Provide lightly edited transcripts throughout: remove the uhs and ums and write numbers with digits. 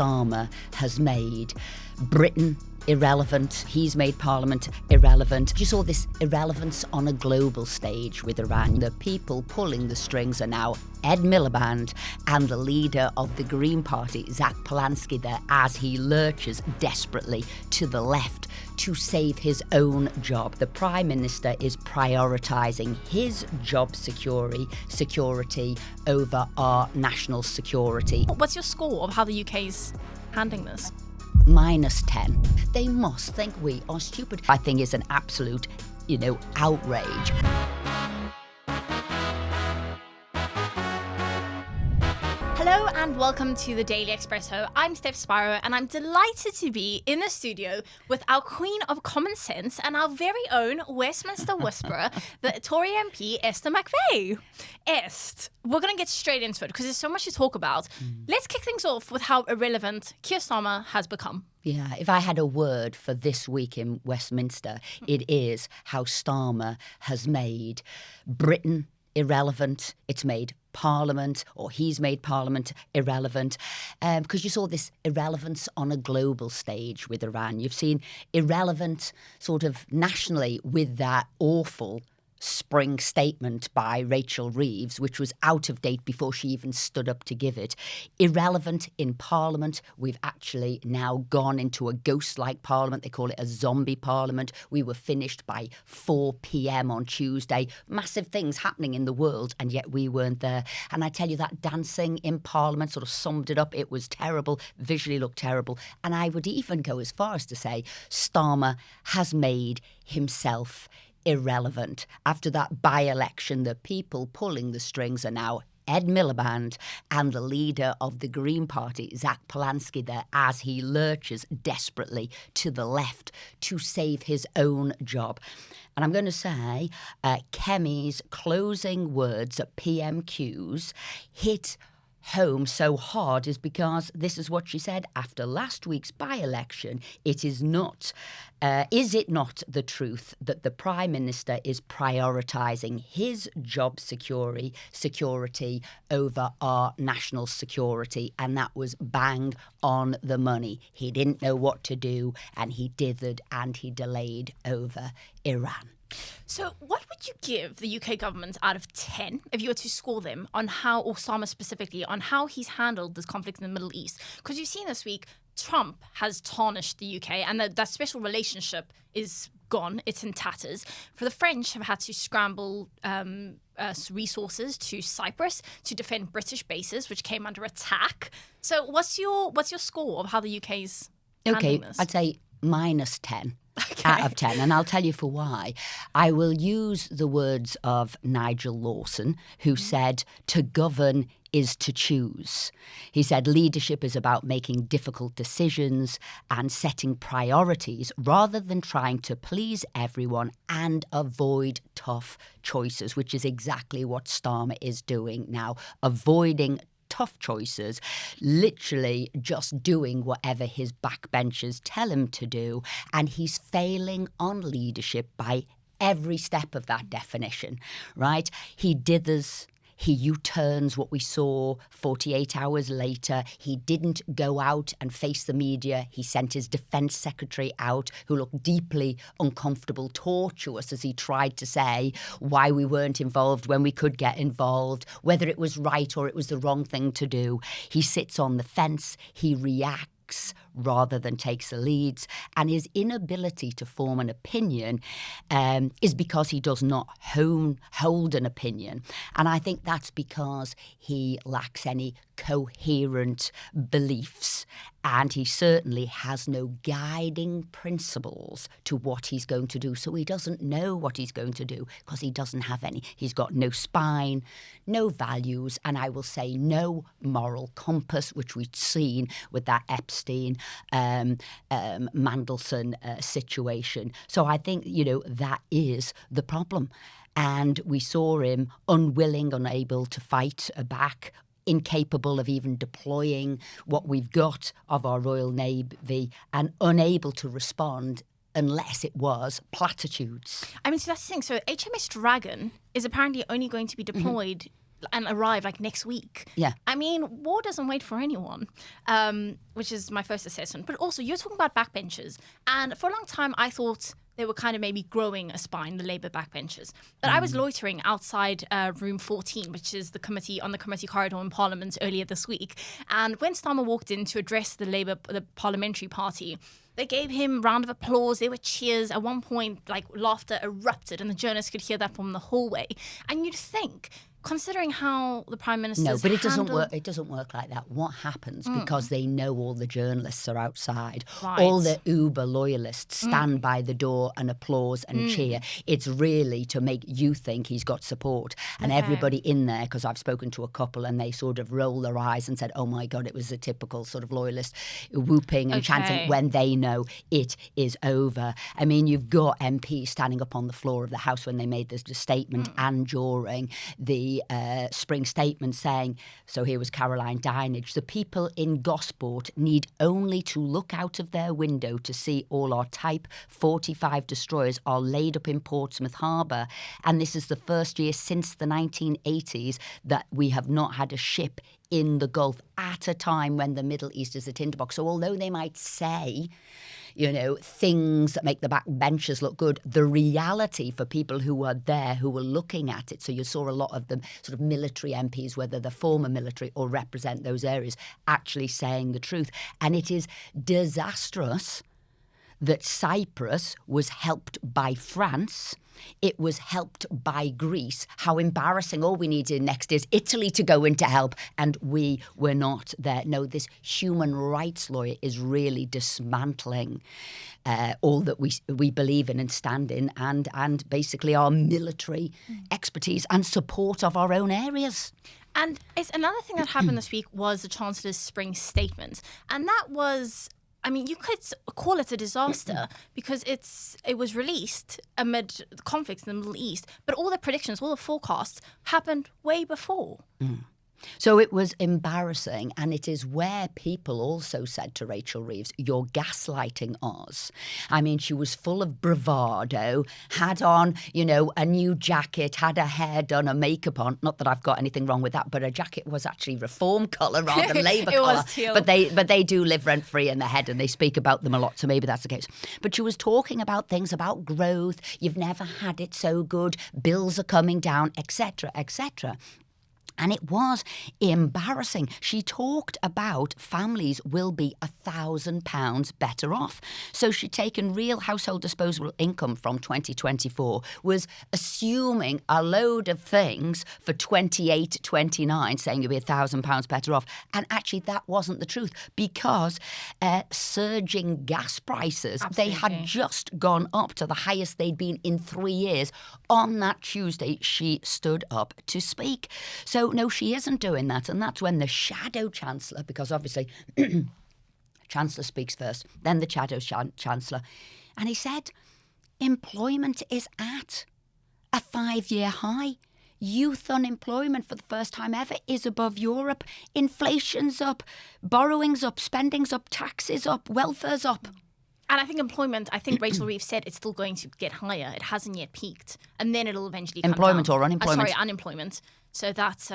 Starmer has made Britain irrelevant. He's made Parliament irrelevant. You saw this irrelevance on a global stage with Iran. The people pulling the strings are now Ed Miliband and the leader of the Green Party, Zack Polanski, there as he lurches desperately to the left to save his own job. The Prime Minister is prioritising his job security over our national security. What's your score of how the UK's handling this? -10. They must think we are stupid. I think it's an absolute, outrage. Hello and welcome to the Daily Expresso. I'm Steph Spyro and I'm delighted to be in the studio with our Queen of Common Sense and our very own Westminster Whisperer, the Tory MP Esther McVey. Est, we're going to get straight into it because there's so much to talk about. Let's kick things off with how irrelevant Keir Starmer has become. Yeah, if I had a word for this week in Westminster, it is how Starmer has made Britain irrelevant. It's made Parliament, or he's made Parliament irrelevant, because you saw this irrelevance on a global stage with Iran. You've seen irrelevant sort of nationally with that awful spring statement by Rachel Reeves, which was out of date before she even stood up to give it. Irrelevant in Parliament. We've actually now gone into a ghost-like Parliament. They call it a zombie Parliament. We were finished by 4 p.m. on Tuesday. Massive things happening in the world, and yet we weren't there. And I tell you, that dancing in Parliament sort of summed it up. It was terrible, visually looked terrible. And I would even go as far as to say Starmer has made himself irrelevant. After that by-election, the people pulling the strings are now Ed Miliband and the leader of the Green Party, Zack Polanski, there as he lurches desperately to the left to save his own job. And I'm going to say Kemi's closing words at PMQs hit home so hard is because this is what she said after last week's by-election. It is not, is it not the truth that the Prime Minister is prioritising his job security over our national security? And that was bang on the money. He didn't know what to do and he dithered and he delayed over Iran. So what would you give the UK government out of 10 if you were to score them on how, or Starmer specifically, on how he's handled this conflict in the Middle East? Because you've seen this week, Trump has tarnished the UK and that special relationship is gone. It's in tatters. For the French have had to scramble resources to Cyprus to defend British bases, which came under attack. So what's your score of how the UK's handling this? I'd say -10. Out of 10, and I'll tell you for why. I will use the words of Nigel Lawson, who said, "To govern is to choose." He said leadership is about making difficult decisions and setting priorities rather than trying to please everyone and avoid tough choices, which is exactly what Starmer is doing now, avoiding tough choices, literally just doing whatever his backbenchers tell him to do, and he's failing on leadership by every step of that definition, right? He dithers. He U-turns what we saw 48 hours later. He didn't go out and face the media. He sent his defence secretary out, who looked deeply uncomfortable, tortuous, as he tried to say why we weren't involved when we could get involved, whether it was right or it was the wrong thing to do. He sits on the fence. He reacts rather than takes the leads, and his inability to form an opinion is because he does not hold an opinion, and I think that's because he lacks any coherent beliefs, and he certainly has no guiding principles to what he's going to do. So he doesn't know what he's going to do because he doesn't have any. He's got no spine, no values, and I will say no moral compass, which we've seen with that Epstein Mandelson situation. So I think, that is the problem. And we saw him unwilling, unable to fight back, incapable of even deploying what we've got of our Royal Navy, and unable to respond unless it was platitudes. I mean, so that's the thing. So HMS Dragon is apparently only going to be deployed and arrive like next week. Yeah. I mean, war doesn't wait for anyone, which is my first assessment. But also, you're talking about backbenchers. And for a long time, I thought they were kind of maybe growing a spine, the Labour backbenchers. But I was loitering outside room 14, which is the committee corridor in Parliament earlier this week. And when Starmer walked in to address the parliamentary party, they gave him a round of applause. There were cheers. At one point, like, laughter erupted, and the journalists could hear that from the hallway. And you'd think, considering how the Prime Minister No, but it doesn't work. It doesn't work like that. What happens, because they know all the journalists are outside, all the Uber loyalists stand by the door and applause and cheer. It's really to make you think he's got support. And everybody in there, because I've spoken to a couple, and they sort of roll their eyes and said, oh my God, it was a typical sort of loyalist whooping and chanting when they know it is over. I mean, you've got MPs standing up on the floor of the House when they made this statement and during the spring statement saying, so here was Caroline Dinenage, the people in Gosport need only to look out of their window to see all our Type 45 destroyers are laid up in Portsmouth Harbour. And this is the first year since the 1980s that we have not had a ship in the Gulf at a time when the Middle East is a tinderbox. So although they might say, you know, things that make the backbenchers look good, the reality for people who were there, who were looking at it, so you saw a lot of them sort of military MPs, whether they're former military or represent those areas, actually saying the truth. And it is disastrous that Cyprus was helped by France. It was helped by Greece. How embarrassing. All we needed next is Italy to go in to help, and we were not there. No, this human rights lawyer is really dismantling all that we believe in and stand in, and basically our military expertise and support of our own areas. And it's another thing that happened this week was the Chancellor's spring statement. And that was, I mean, you could call it a disaster because it was released amid conflicts in the Middle East, but all the predictions, all the forecasts happened way before. So it was embarrassing, and it is where people also said to Rachel Reeves, you're gaslighting us. I mean, she was full of bravado, had on, you know, a new jacket, had her hair done, her makeup on. Not that I've got anything wrong with that, but her jacket was actually Reform colour rather than Labour colour. Was teal. But they do live rent-free in their head, and they speak about them a lot, so maybe that's the case. But she was talking about things about growth, you've never had it so good, bills are coming down, etc., etc. And it was embarrassing. She talked about families will be £1,000 better off. So she'd taken real household disposable income from 2024, was assuming a load of things for 28, 29, saying you'll be £1,000 better off. And actually that wasn't the truth, because surging gas prices, they had just gone up to the highest they'd been in 3 years. On that Tuesday, she stood up to speak. So no, she isn't doing that. And that's when the shadow chancellor, because obviously chancellor speaks first, then the shadow chancellor, and he said employment is at a 5-year high. Youth unemployment for the first time ever is above Europe. Inflation's up, borrowing's up, spending's up, taxes up, welfare's up. And I think Rachel Reeves said it's still going to get higher. It hasn't yet peaked. And then it'll eventually come Employment down. or unemployment? Unemployment. So that's,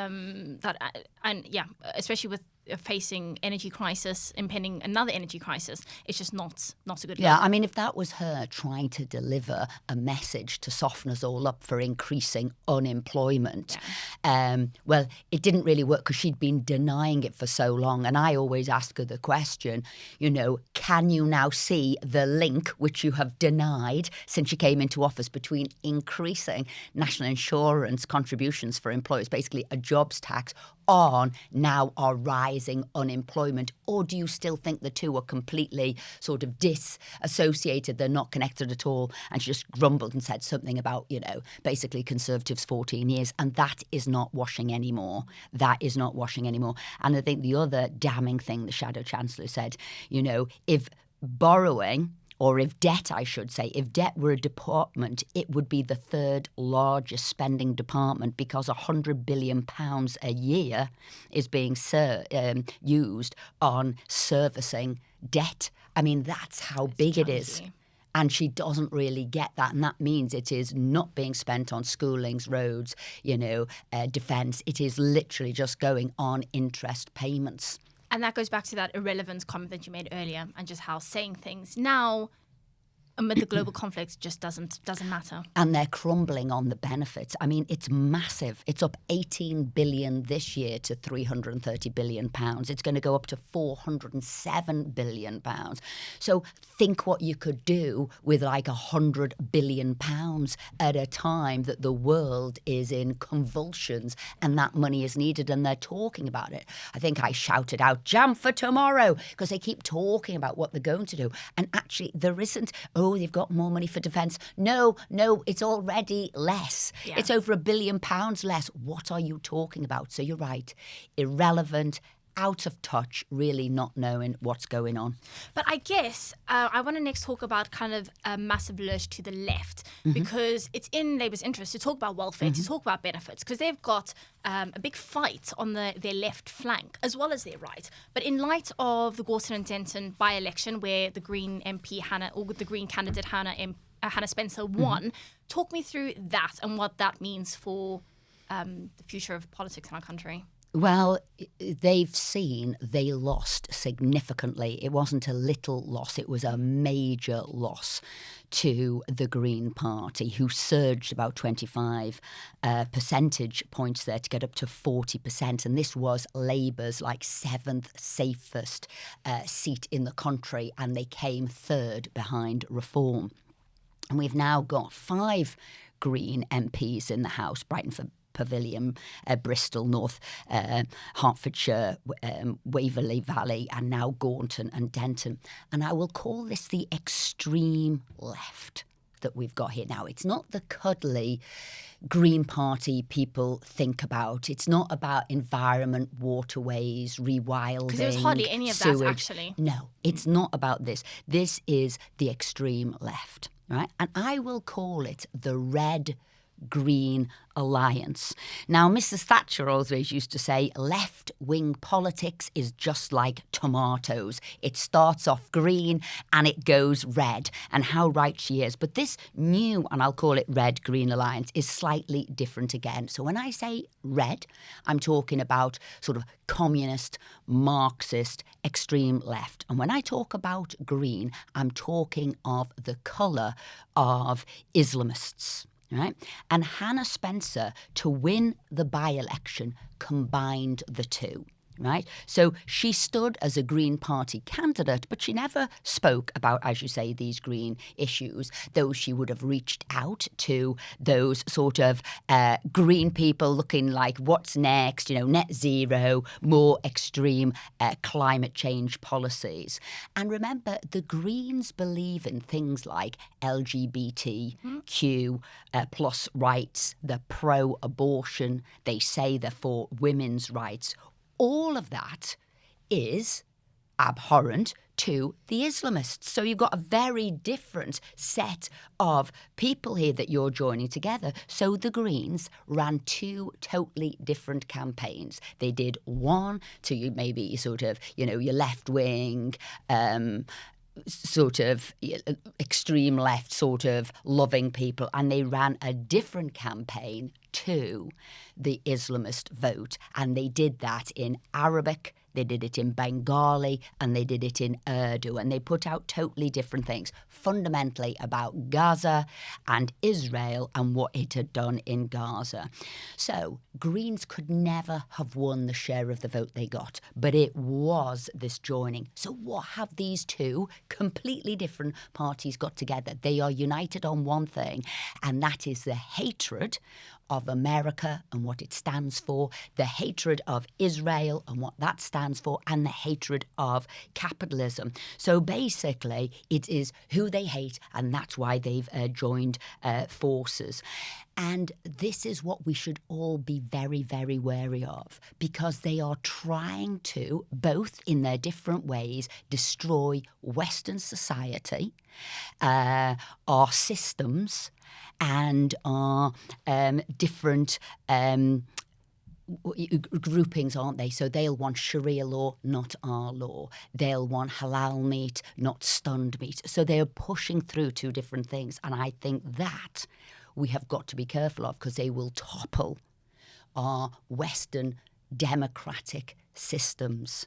especially with facing energy crisis, impending another energy crisis, it's just not a good look. Yeah, I mean, if that was her trying to deliver a message to soften us all up for increasing unemployment, well, it didn't really work because she'd been denying it for so long. And I always ask her the question, you know, can you now see the link, which you have denied since you came into office, between increasing national insurance contributions for employers, basically a jobs tax, on now our rising unemployment? Or do you still think the two are completely sort of disassociated, they're not connected at all? And she just grumbled and said something about, you know, basically Conservatives 14 years, and that is not washing anymore. That is not washing anymore. And I think the other damning thing the Shadow Chancellor said, you know, if borrowing, or if debt, I should say, if debt were a department, it would be the third largest spending department, because £100 billion a year is being used on servicing debt. I mean, that's how big it is. And she doesn't really get that. And that means it is not being spent on schoolings, roads, defence. It is literally just going on interest payments. And that goes back to that irrelevance comment that you made earlier, and just how saying things now amid the global conflicts just doesn't matter. And they're crumbling on the benefits. I mean, it's massive. It's up 18 billion this year to 330 billion pounds. It's going to go up to 407 billion pounds. So think what you could do with like 100 billion pounds at a time that the world is in convulsions and that money is needed, and they're talking about it. I think I shouted out, "Jam for tomorrow," because they keep talking about what they're going to do. And actually, there isn't, they've got more money for defence. No, it's already less. Yeah. It's over £1 billion less. What are you talking about? So you're right. Irrelevant, out of touch, really not knowing what's going on. But I guess I want to next talk about kind of a massive lurch to the left, because it's in Labour's interest to talk about welfare, to talk about benefits, because they've got a big fight on their left flank as well as their right. But in light of the Gorton and Denton by-election, where the Green MP the Green candidate Hannah Spencer won, talk me through that and what that means for the future of politics in our country. Well, they've seen they lost significantly. It wasn't a little loss, it was a major loss to the Green Party, who surged about 25 percentage points there to get up to 40%. And this was Labour's seventh safest seat in the country, and they came third behind Reform. And we've now got 5 Green MPs in the House: Brighton Pavilion, Bristol, North Hertfordshire, Waverley Valley, and now Gorton and Denton. And I will call this the extreme left that we've got here now. It's not the cuddly Green Party people think about. It's not about environment, waterways, rewilding, because there's hardly any of sewage. that, actually. No, it's not about this. This is the extreme left, right? And I will call it the Red-Green Alliance. Now, Mrs. Thatcher always used to say, left-wing politics is just like tomatoes. It starts off green and it goes red. And how right she is. But this new, and I'll call it Red-Green Alliance, is slightly different again. So when I say red, I'm talking about sort of communist, Marxist, extreme left. And when I talk about green, I'm talking of the colour of Islamists. Right? And Hannah Spencer, to win the by-election, combined the two. Right? So she stood as a Green Party candidate, but she never spoke about, as you say, these green issues, though she would have reached out to those sort of green people looking like what's next, net zero, more extreme climate change policies. And remember, the Greens believe in things like LGBTQ plus rights, they're pro-abortion, they say they're for women's rights. All of that is abhorrent to the Islamists. So you've got a very different set of people here that you're joining together. So the Greens ran 2 totally different campaigns. They did one to maybe sort of, your left wing, sort of extreme left sort of loving people, and they ran a different campaign to the Islamist vote, and they did that in Arabic, they did it in Bengali, and they did it in Urdu, and they put out totally different things, fundamentally about Gaza and Israel and what it had done in Gaza. So Greens could never have won the share of the vote they got, but it was this joining. So what have these 2 completely different parties got together? They are united on one thing, and that is the hatred of America and what it stands for, the hatred of Israel and what that stands for, and the hatred of capitalism. So basically, it is who they hate, and that's why they've joined forces. And this is what we should all be very, very wary of, because they are trying to, both in their different ways, destroy Western society, our systems, and our different groupings, aren't they? So they'll want Sharia law, not our law. They'll want halal meat, not stunned meat. So they're pushing through two different things. And I think that we have got to be careful of, because they will topple our Western democratic systems.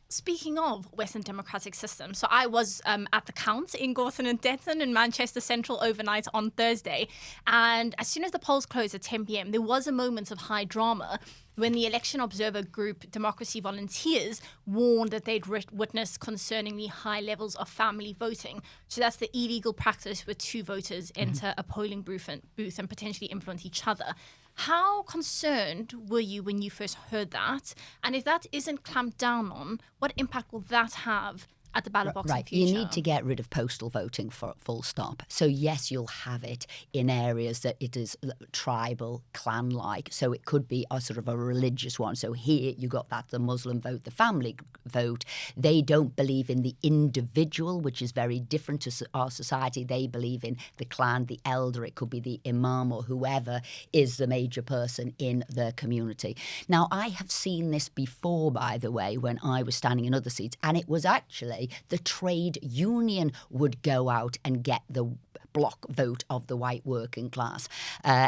Speaking of Western democratic systems, so I was at the Count in Gorton and Detton in Manchester Central overnight on Thursday. And as soon as the polls closed at 10 p.m, there was a moment of high drama when the election observer group Democracy Volunteers warned that they'd witnessed concerningly high levels of family voting. So that's the illegal practice where two voters enter a polling booth and potentially influence each other. How concerned were you when you first heard that? And if that isn't clamped down on, what impact will that have at the ballot box in the future? You need to get rid of postal voting for full stop. So yes, you'll have it in areas that it is tribal, clan-like. So it could be a sort of a religious one. So here you got that, the Muslim vote, the family vote. They don't believe in the individual, which is very different to our society. They believe in the clan, the elder. It could be the imam or whoever is the major person in the community. Now, I have seen this before, by the way, when I was standing in other seats, and it was actually the trade union would go out and get the block vote of the white working class.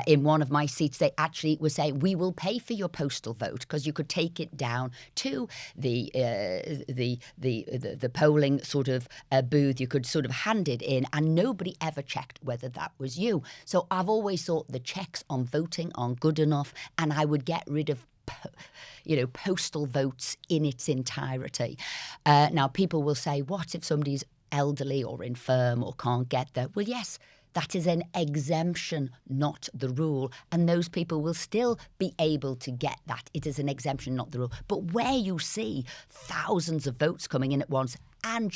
In one of my seats, they actually were saying, we will pay for your postal vote, because you could take it down to the polling sort of booth. You could sort of hand it in, and nobody ever checked whether that was you. So I've always thought the checks on voting aren't good enough, and I would get rid of postal votes in its entirety. Now, people will say, what if somebody's elderly or infirm or can't get there? Well, yes, that is an exemption, not the rule. And those people will still be able to get that. It is an exemption, not the rule. But where you see thousands of votes coming in at once, and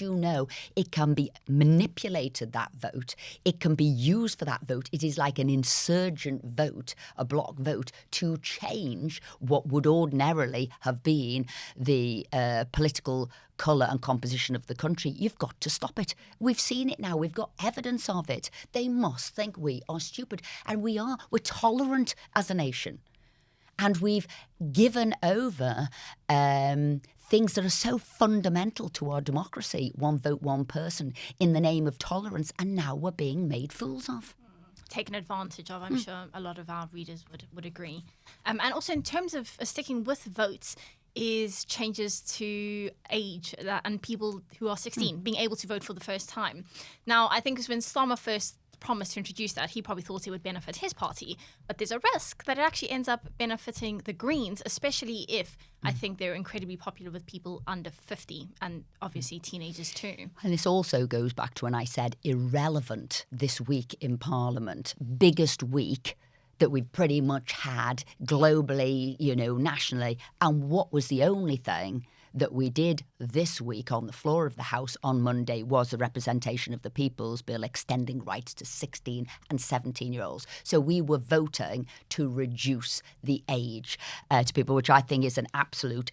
it can be manipulated, that vote. It can be used for that vote. It is like an insurgent vote, a block vote, to change what would ordinarily have been the political colour and composition of the country. You've got to stop it. We've seen it now. We've got evidence of it. They must think we are stupid. And we are. We're tolerant as a nation. And we've given over things that are so fundamental to our democracy, one vote, one person, in the name of tolerance, and now we're being made fools of. Taken advantage of, I'm sure a lot of our readers would agree. And also in terms of sticking with votes, is changes to age and people who are 16 being able to vote for the first time. Now, I think it was when Starmer first promised to introduce that, he probably thought it would benefit his party. But there's a risk that it actually ends up benefiting the Greens, especially if I think they're incredibly popular with people under 50 and obviously teenagers too. And this also goes back to when I said irrelevant this week in Parliament, biggest week that we've pretty much had globally, nationally. And what was the only thing that we did this week on the floor of the House on Monday was the representation of the People's Bill extending rights to 16 and 17-year-olds. So we were voting to reduce the age to people, which I think is an absolute,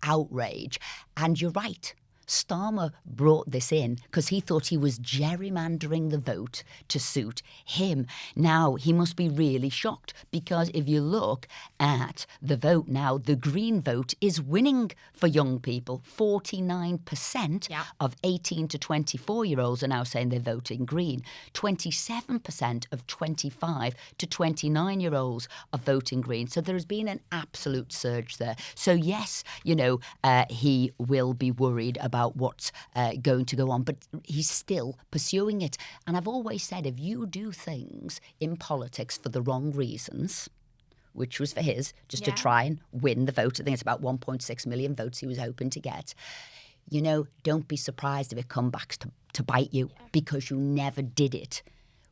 outrage. And you're right. Starmer brought this in because he thought he was gerrymandering the vote to suit him. Now, he must be really shocked, because if you look at the vote now, the Green vote is winning for young people. 49% of 18 to 24-year-olds are now saying they're voting Green. 27% of 25 to 29-year-olds are voting Green. So there has been an absolute surge there. So yes, he will be worried about what's going to go on, but he's still pursuing it. And I've always said, if you do things in politics for the wrong reasons, which was for his, just to try and win the vote, I think it's about 1.6 million votes he was hoping to get, don't be surprised if it comes back to bite you, because you never did it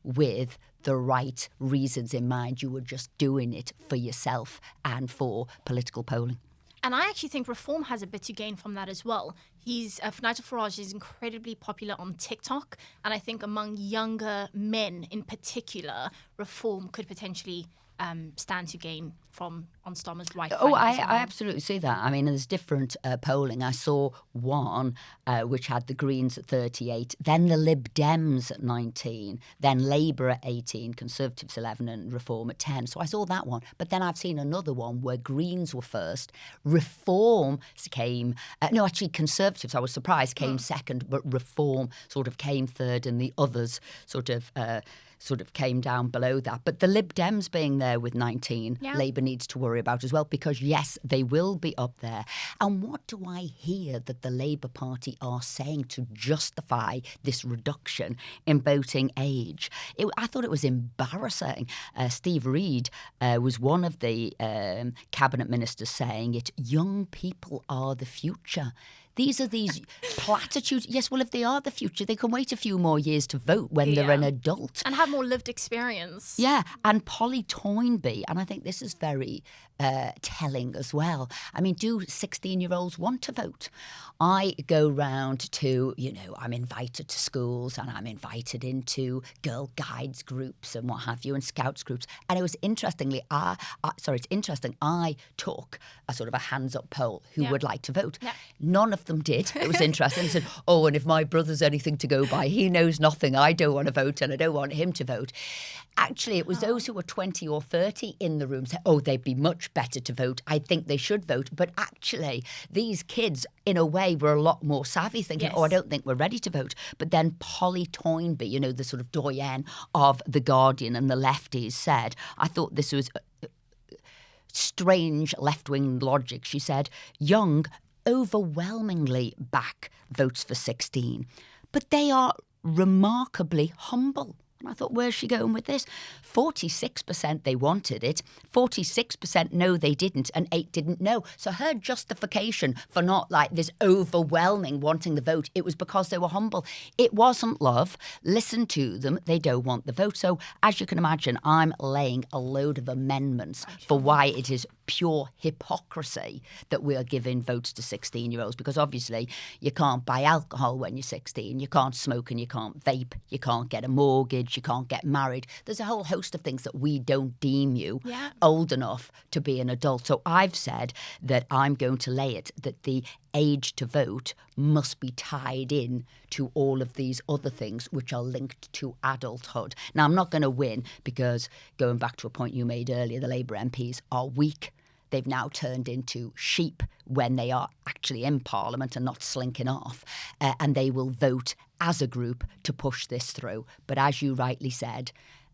with the right reasons in mind. You were just doing it for yourself and for political polling. And I actually think Reform has a bit to gain from that as well. Nigel Farage is incredibly popular on TikTok, and I think among younger men in particular, Reform could potentially stand to gain from on Starmer's right? Oh, flank as I well? absolutely see that. I mean, there's different polling. I saw one which had the Greens at 38, then the Lib Dems at 19, then Labour at 18, Conservatives 11 and Reform at 10. So I saw that one. But then I've seen another one where Greens were first, Reform came, no, actually Conservatives, I was surprised, came second, but Reform sort of came third and the others sort of came down below that. But the Lib Dems being there with 19, Labour needs to worry about as well, because yes, they will be up there. And what do I hear that the Labour Party are saying to justify this reduction in voting age? I thought it was embarrassing. Steve Reid was one of the cabinet ministers saying it. Young people are the future. These are these platitudes. Yes, well, if they are the future, they can wait a few more years to vote when they're an adult. And have more lived experience. Yeah, and Polly Toynbee, and I think this is very telling as well. I mean, do 16-year-olds want to vote? I go round to, I'm invited to schools and I'm invited into Girl Guides groups and what have you, and Scouts groups. And it was interesting, I took a sort of a hands-up poll who would like to vote. Yeah. None of them did. It was interesting. They said, oh, and if my brother's anything to go by, he knows nothing. I don't want to vote and I don't want him to vote. Actually, it was those who were 20 or 30 in the room said, oh, they'd be much better to vote. I think they should vote. But actually, these kids, in a way, were a lot more savvy, thinking, oh, I don't think we're ready to vote. But then Polly Toynbee, the sort of doyen of The Guardian and the lefties said, I thought this was strange left-wing logic. She said, young overwhelmingly back votes for 16, but they are remarkably humble. And I thought, where's she going with this? 46% they wanted it, 46% no they didn't, and 8 didn't know. So her justification for not like this overwhelming wanting the vote, it was because they were humble. It wasn't love. Listen to them. They don't want the vote. So as you can imagine, I'm laying a load of amendments for why it is pure hypocrisy that we are giving votes to 16-year-olds, because obviously you can't buy alcohol when you're 16, you can't smoke and you can't vape, you can't get a mortgage, you can't get married. There's a whole host of things that we don't deem you old enough to be an adult. So I've said that I'm going to lay it that the age to vote must be tied in to all of these other things which are linked to adulthood. Now, I'm not going to win because, going back to a point you made earlier, the Labour MPs are weak. They've now turned into sheep when they are actually in Parliament and not slinking off. And they will vote as a group to push this through. But as you rightly said,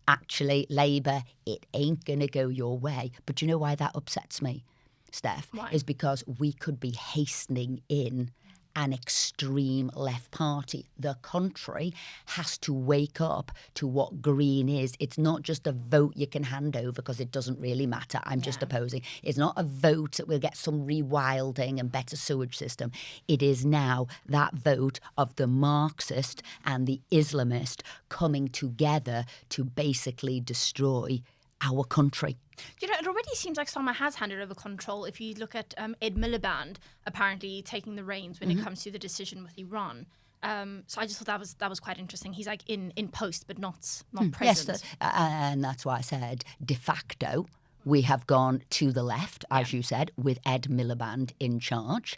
actually, Labour, it ain't going to go your way. But you know why that upsets me, Steph? Why? Is because we could be hastening in an extreme left party. The country has to wake up to what green is. It's not just a vote you can hand over because it doesn't really matter. I'm just opposing. It's not a vote that will get some rewilding and better sewage system. It is now that vote of the Marxist and the Islamist coming together to basically destroy our country. It already seems like Starmer has handed over control. If you look at Ed Miliband apparently taking the reins when it comes to the decision with Iran. So I just thought that was quite interesting. He's like in post, but not present. Yes, and that's why I said de facto. We have gone to the left, as you said, with Ed Miliband in charge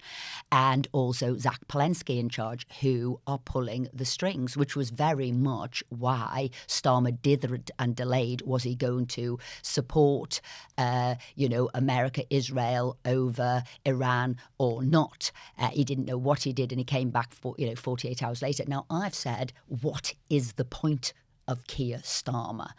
and also Zack Polanski in charge, who are pulling the strings, which was very much why Starmer dithered and delayed. Was he going to support, America, Israel over Iran or not? He didn't know what he did, and he came back 48 hours later. Now, I've said, what is the point of Keir Starmer?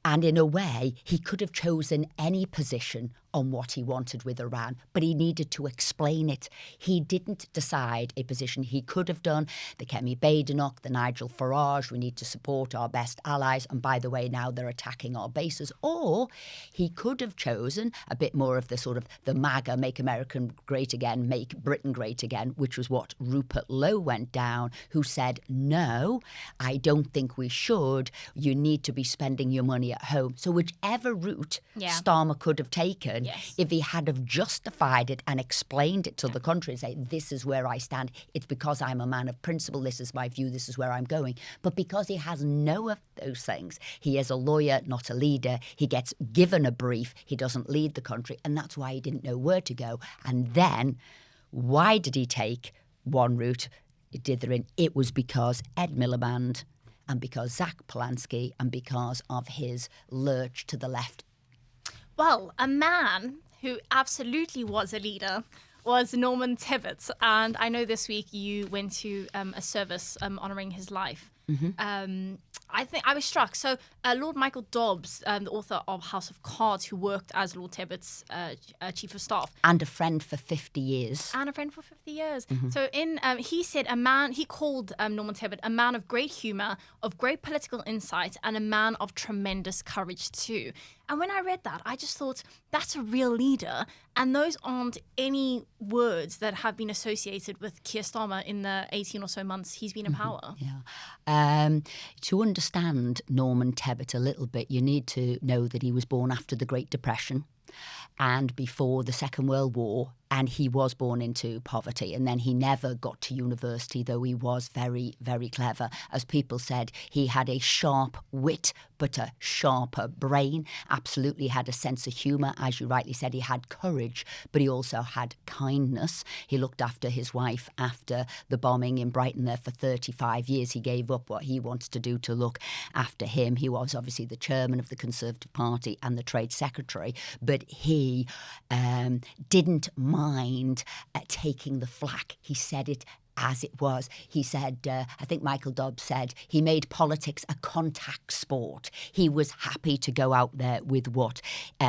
And in a way, he could have chosen any position on what he wanted with Iran, but he needed to explain it. He didn't decide a position. He could have done the Kemi Badenoch, the Nigel Farage, we need to support our best allies, and by the way, now they're attacking our bases. Or he could have chosen a bit more of the sort of the MAGA, Make America Great Again, Make Britain Great Again, which was what Rupert Lowe went down, who said, no, I don't think we should. You need to be spending your money at home. So whichever route Starmer could have taken, Yes. If he had have justified it and explained it to the country and say, this is where I stand, it's because I'm a man of principle, this is my view, this is where I'm going. But because he has no of those things, he is a lawyer, not a leader. He gets given a brief, he doesn't lead the country, and that's why he didn't know where to go. And then, why did he take one route? It was because Ed Miliband and because Zack Polanski and because of his lurch to the left. Well, a man who absolutely was a leader was Norman Tebbit. And I know this week you went to a service honouring his life. I think I was struck. So Lord Michael Dobbs, the author of House of Cards, who worked as Lord Tebbit's chief of staff. And a friend for 50 years. So he said he called Norman Tebbit a man of great humour, of great political insight, and a man of tremendous courage too. And when I read that, I just thought, that's a real leader. And those aren't any words that have been associated with Keir Starmer in the 18 or so months he's been in power. To understand Norman Tebbit a little bit, you need to know that he was born after the Great Depression and before the Second World War, and he was born into poverty, and then he never got to university, though he was very, very clever. As people said, he had a sharp wit, but a sharper brain, absolutely had a sense of humour. As you rightly said, he had courage, but he also had kindness. He looked after his wife after the bombing in Brighton there for 35 years. He gave up what he wanted to do to look after him. He was obviously the chairman of the Conservative Party and the Trade Secretary, but he didn't mind taking the flak. He said it as it was. He said, I think Michael Dobbs said, he made politics a contact sport. He was happy to go out there with what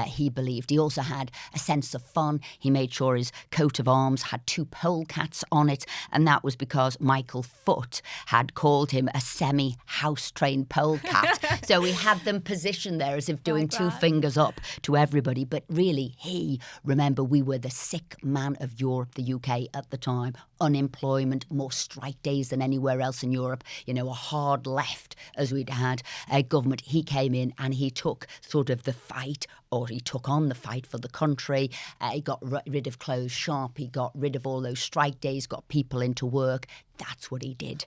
he believed. He also had a sense of fun. He made sure his coat of arms had 2 polecats on it, and that was because Michael Foot had called him a semi-house-trained polecat. So he had them positioned there as if doing 2 fingers up to everybody. But really, remember, we were the sick man of Europe, the UK at the time, unemployment, more strike days than anywhere else in Europe, a hard left as we'd had a government. He came in and he took sort of the fight, or he took on the fight for the country. He got rid of clothes shop. He got rid of all those strike days, got people into work. That's what he did.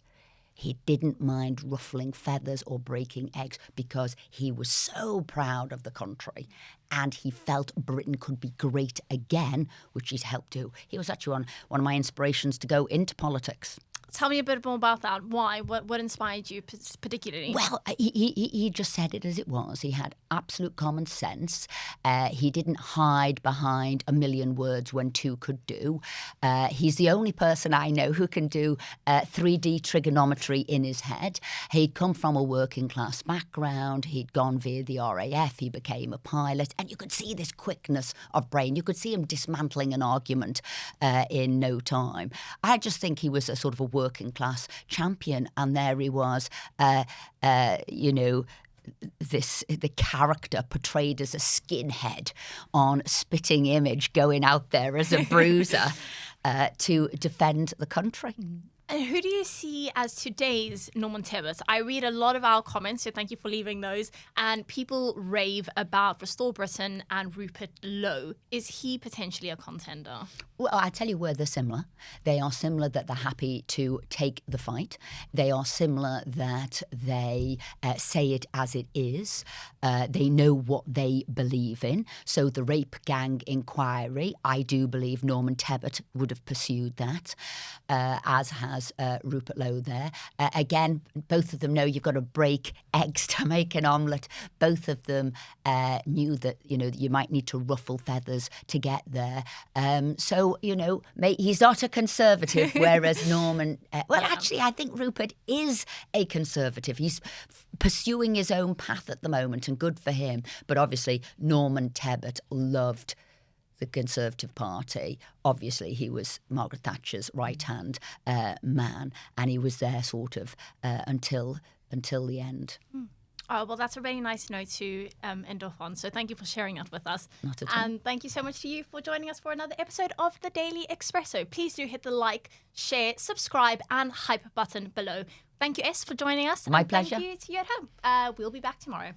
He didn't mind ruffling feathers or breaking eggs because he was so proud of the country and he felt Britain could be great again, which he's helped do. He was actually one of my inspirations to go into politics. Tell me a bit more about that. Why? What inspired you particularly? Well, he just said it as it was. He had absolute common sense. He didn't hide behind a million words when 2 could do. He's the only person I know who can do 3D trigonometry in his head. He'd come from a working class background. He'd gone via the RAF. He became a pilot. And you could see this quickness of brain. You could see him dismantling an argument in no time. I just think he was a sort of a working class champion, and there he was, the character portrayed as a skinhead on Spitting Image, going out there as a bruiser to defend the country. And who do you see as today's Norman Tebbit? I read a lot of our comments, so thank you for leaving those. And people rave about Restore Britain and Rupert Lowe. Is he potentially a contender? Well, I tell you where they're similar. They are similar that they're happy to take the fight. They are similar that they say it as it is. They know what they believe in. So the rape gang inquiry, I do believe Norman Tebbit would have pursued that, as has Rupert Lowe there. Again, both of them know you've got to break eggs to make an omelette. Both of them knew that, you might need to ruffle feathers to get there. So, he's not a conservative, whereas Norman... actually, I think Rupert is a conservative. He's pursuing his own path at the moment, and good for him. But obviously, Norman Tebbit loved the Conservative Party. Obviously, he was Margaret Thatcher's right-hand man, and he was there sort of until the end. Oh, well, that's a really nice note to end off on. So thank you for sharing that with us. Not at all. And thank you so much to you for joining us for another episode of the Daily Expresso. Please do hit the like, share, subscribe, and hype button below. Thank you, Es, for joining us. My pleasure. Thank you to you at home. We'll be back tomorrow.